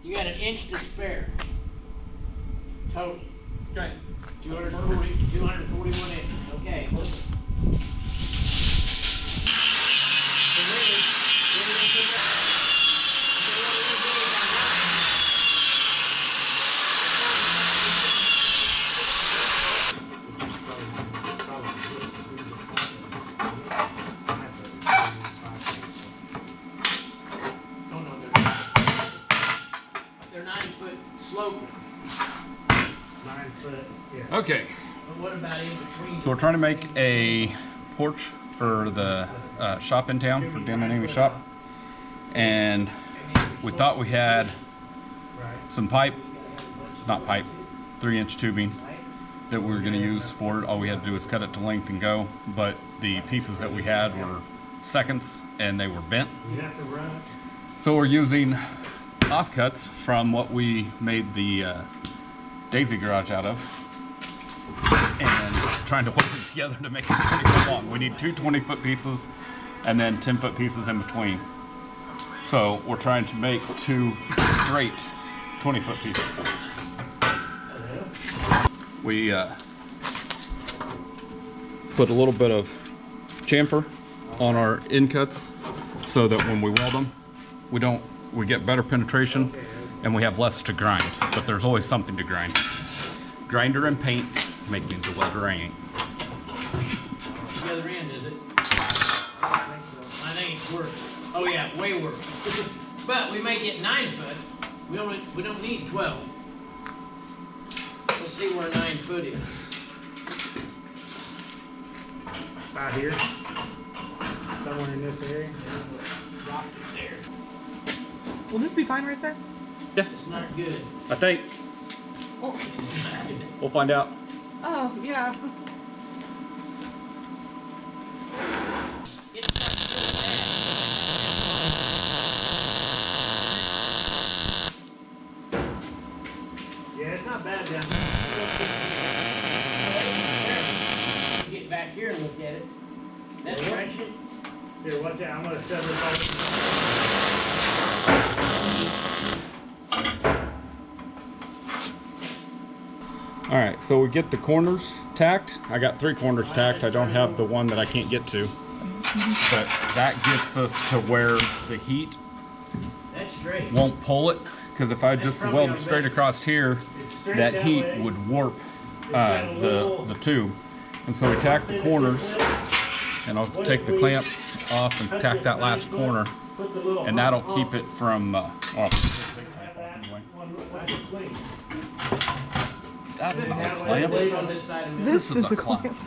You got an inch to spare. Total. Okay. 241 inches. Okay. They're 9-foot sloping. 9 foot, yeah. Okay. But what about in between? So we're trying to make a porch for the shop in town, for Dan and Amy's shop. And we thought we had some pipe, not pipe, 3-inch tubing that we were going to use for it. All we had to do was cut it to length and go. But the pieces that we had were seconds and they were bent. You have to run it. So we're using offcuts from what we made the Daisy garage out of and trying to put them together to make it 20 foot long. We need two 20-foot pieces and then 10-foot pieces in between. So we're trying to make two straight 20-foot pieces. We put a little bit of chamfer on our end cuts so that when we weld them, we get better penetration and we have less to grind, but there's always something to grind. Grinder and paint make me the welder I ain't. The other end, is it? I think it's worse. Oh yeah, way worse. But we make it 9 foot. We don't need 12. Let's see where 9 foot is. About here. Somewhere in this area. Drop it there. Will this be fine right there? Yeah, It's not good. I think. Oh, It's not good. We'll find out. oh yeah. It's not Yeah, it's not bad down good. Get back here and look at it. That direction. there. Here, watch out. I'm gonna shove this all. All right, so we get the corners tacked. I got 3 corners tacked. I don't have the one that I can't get to. But that gets us to where the heat That's straight. won't pull it. Because if I just weld straight across here, It's straight that that heat way. would warp got a little- the tube. And so we tack the corners, and I'll take the clamp off and tack that last corner, Put the little and that'll keep it from, that's not a clamp. This on this side of me. This is a clamp. clamp.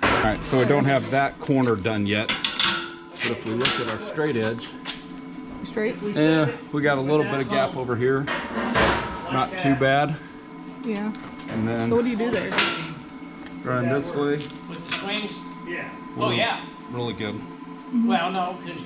Alright, so we don't have that corner done yet. But if we look at our straight edge, Straight? yeah, we got a little bit of gap over here. Not too bad. Yeah. And then So what do you do there? grind this way. With the swings? Yeah. Oh yeah. Really good. Well, no, because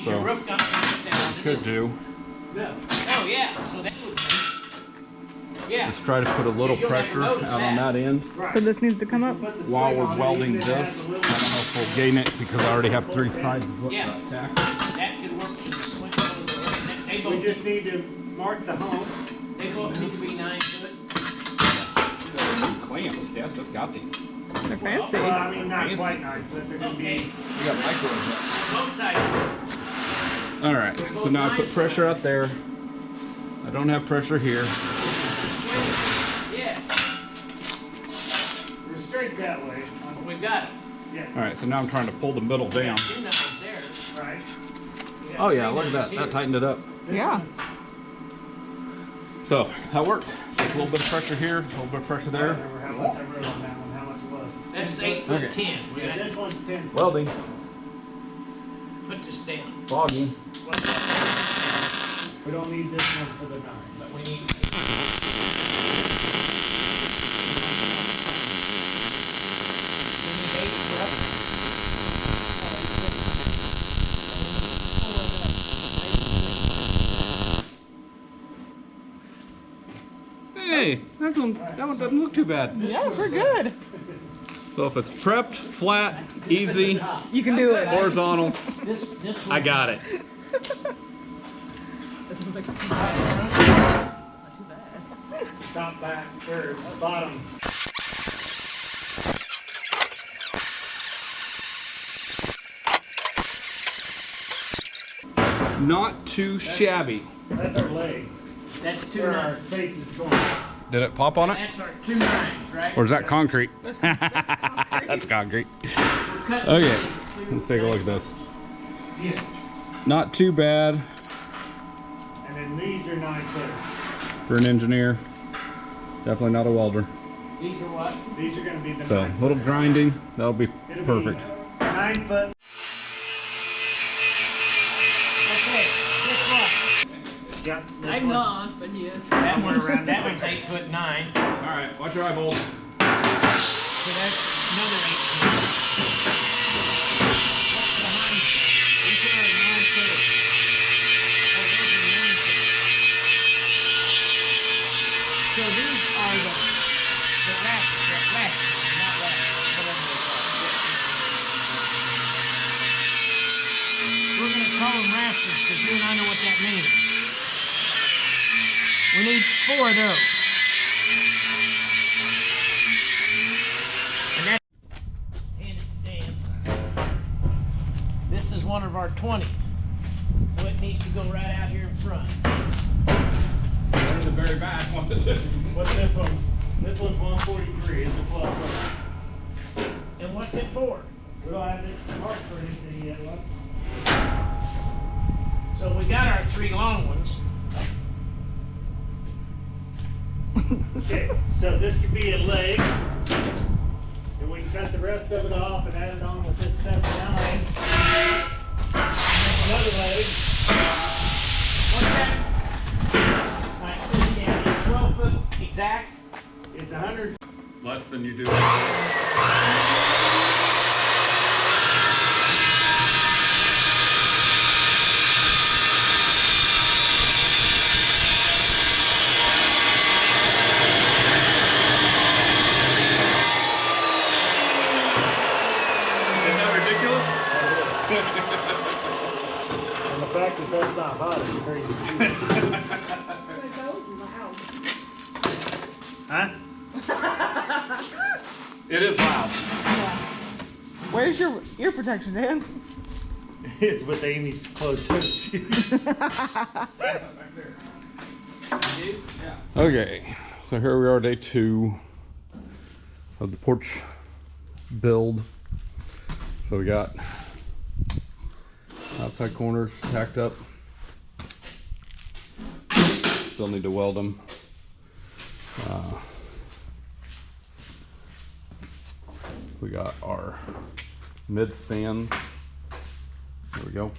your So, roof got down. Could do. No. Oh yeah. So that would. Yeah. Let's try to put a little You'll never pressure out notice on that end So this needs to come up? while we're welding this. I don't know if we'll gain it because I already have 3 sides of Yeah. tack. That could work with the swing. They We both. just need to mark the home. They both need to be 9 foot. Clamps, Dad just got these. They're fancy. Well, I mean, not quite 9 foot. They're gonna Okay. be. We got microwaves. Both sides. Alright, so now I put pressure out there. I don't have pressure here. Yeah. We're straight that way. We've got it. Yeah. Alright, so now I'm trying to pull the middle down. 2 nines there. Right. We got Oh yeah, 3 look at nines that. here. That tightened it up. This Yeah. one's- So, that worked. Just a little bit of pressure here, a little bit of pressure I there. don't remember how much I wrote on that one. How much it was? That's 8 foot Okay. 10. We Yeah, got this one's 10. Welding, put this down. fogging. We don't need this one for the 9. But we need. Hey, that one doesn't look too bad. Yeah, we're good. So if it's prepped, flat, easy, You can do it. horizontal, This I got it. Top back, or bottom. Not too shabby. That's our legs. That's 2 Where our 9s. space is going. Did it pop on it? That's our 2 9s, right? Or is that concrete? That's concrete. That's concrete. We're cutting Okay, these to let's take a look at this. Yes. Not too bad And then these are 9-footers. for an engineer. Definitely not a welder. These are what? These are going to be the So, a 9-footers. little grinding, that'll be It'll perfect. Be 9 foot. Okay, this one. Yep. This I'm one's not, but yes. That somewhere one's, around that this one's 8'9". Alright, watch your eyeballs. So that's another 8 feet. What's behind you? These are 9-footers. Oh, those are 9-footers. So these are the rafters, not rafters, whatever they are. We're going to call them rafters because you and I know what that means. We need 4 of those. And that's hand it to Dan. This is one of our 20s. So it needs to go right out here in front. We're in the very back. What's this one? This one's 143. It's a 12 foot. And what's it for? We don't have it marked for anything yet, Les. So we got our 3 long ones. Okay, so this could be a leg. And we can cut the rest of it off and add it on with this 7-9. Another leg. What's that? Alright, so yeah, it's 12 foot exact. It's 100. Less than you do. Isn't that ridiculous? And the fact that that's not hot is crazy too. Huh? It is loud. Where's your ear protection, Dan? It's with Amy's closed-toe shoes. Okay, so here we are, day 2 of the porch build. So we got outside corners tacked up. Still need to weld them. We got our mid spans. There we go.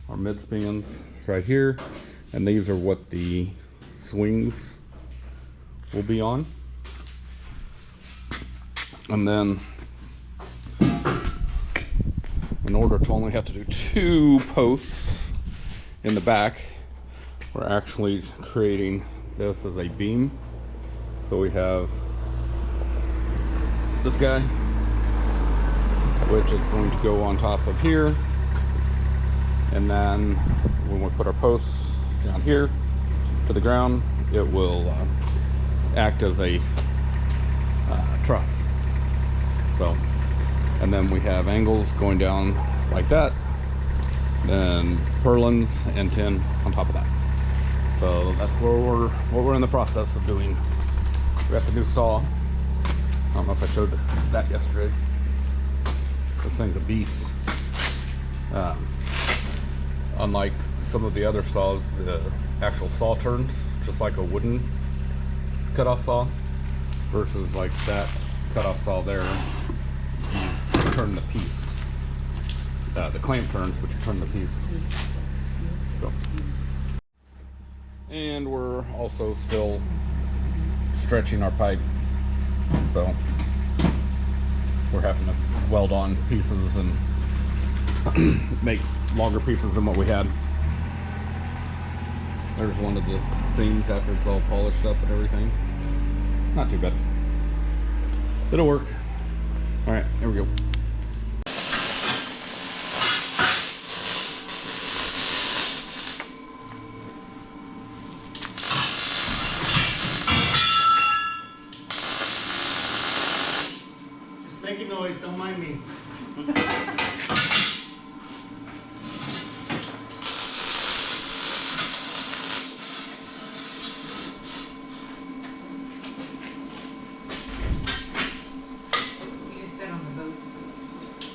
Our mid spans right here, and these are what the swings will be on. And then in order to only have to do 2 posts in the back, we're actually creating this as a beam. So we have this guy, which is going to go on top of here, and then when we put our posts down here to the ground, it will act as a truss. So, and then we have angles going down like that, then purlins and tin on top of that. So that's what we're in the process of doing. We got the new saw. I don't know if I showed that yesterday. This thing's a beast. Unlike some of the other saws, the actual saw turns just like a wooden cutoff saw, versus like that cutoff saw there, you turn the piece. The clamp turns, but you turn the piece. So. And we're also still stretching our pipe, so we're having to weld on pieces and make longer pieces than what we had. There's one of the seams after it's all polished up and everything. Not too bad. It'll work. All right, here we go. You just sit on the boat.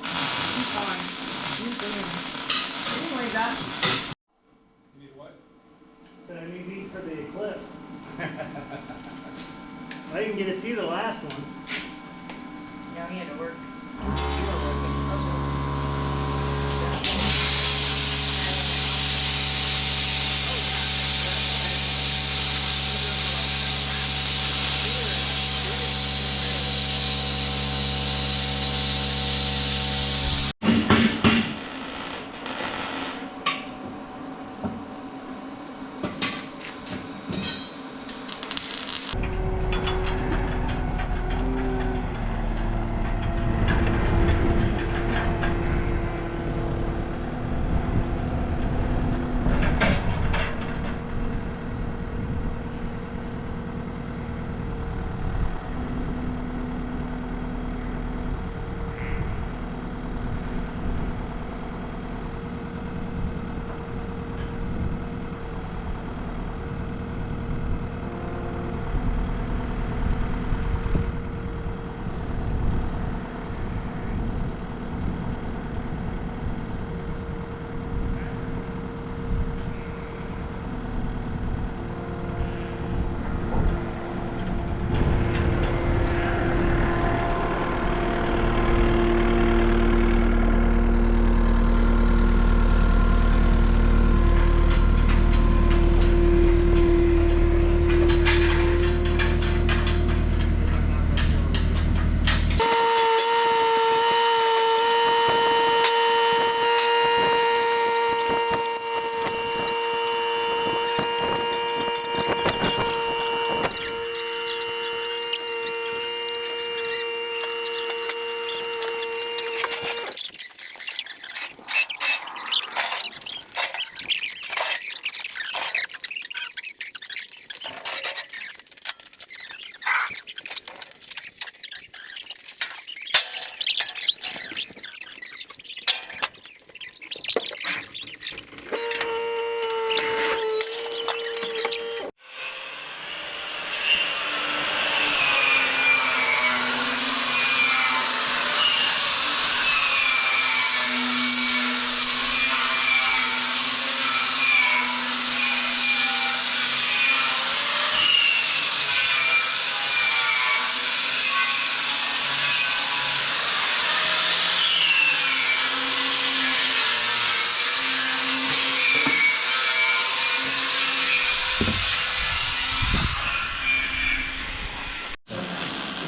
He's fine. He's good. Anyway, that's You need what? So I need these for the eclipse. I didn't get to see the last one. Yeah, he had to work.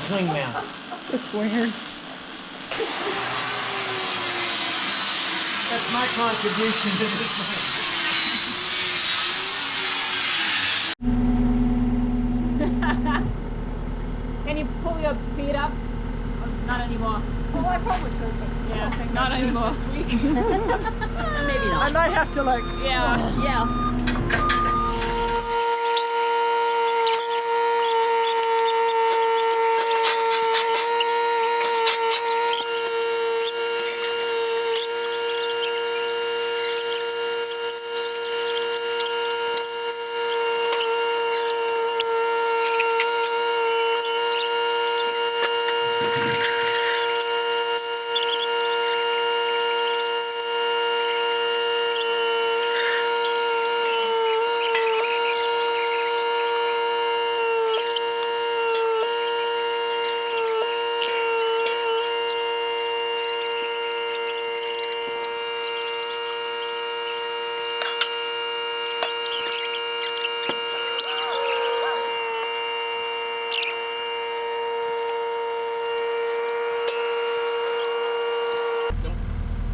Swing mount. it's weird. That's my contribution to this thing. Can you pull your feet up? Not anymore. Well, I probably could, but yeah, not anymore. This week. Maybe not. I might have to like, yeah. Yeah.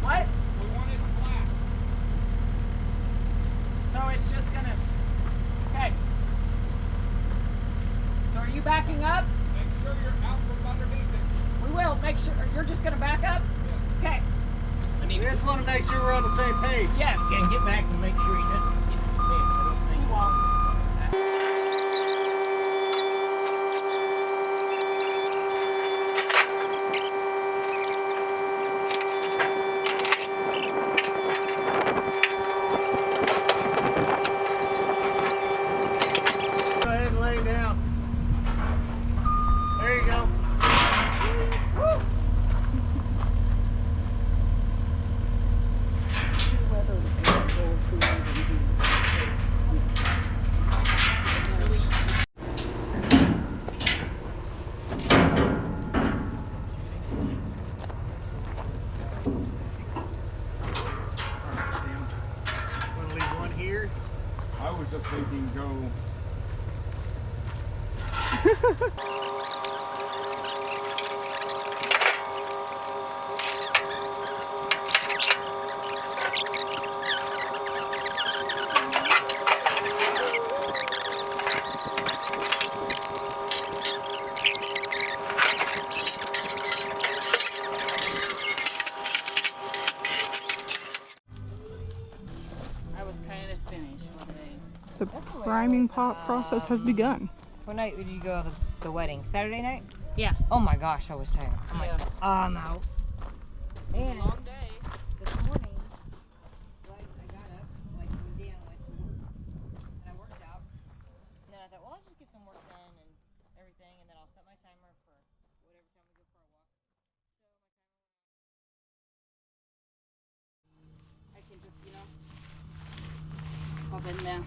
What? We want it flat. So it's just gonna. Okay. So are you backing up? Make sure you're out from underneath it. We will. Make sure. You're just gonna back up? Okay. We just want to make sure we're on the same page. Yes. And get back and make sure he doesn't get the fence. I don't think. You won't. was just thinking go. I was kind of finished one day. The priming pot process has begun. What night did you go to the wedding? Saturday night? Yeah. Oh my gosh, I was tired. I'm like, oh, I'm out. And Long day. this morning, like, I got up, like when Dan went to, and I worked out. And then I thought, well, I'll just get some work done and everything, and then I'll set my timer for whatever time we go for a walk. So my timer went off. I can just, pop in there.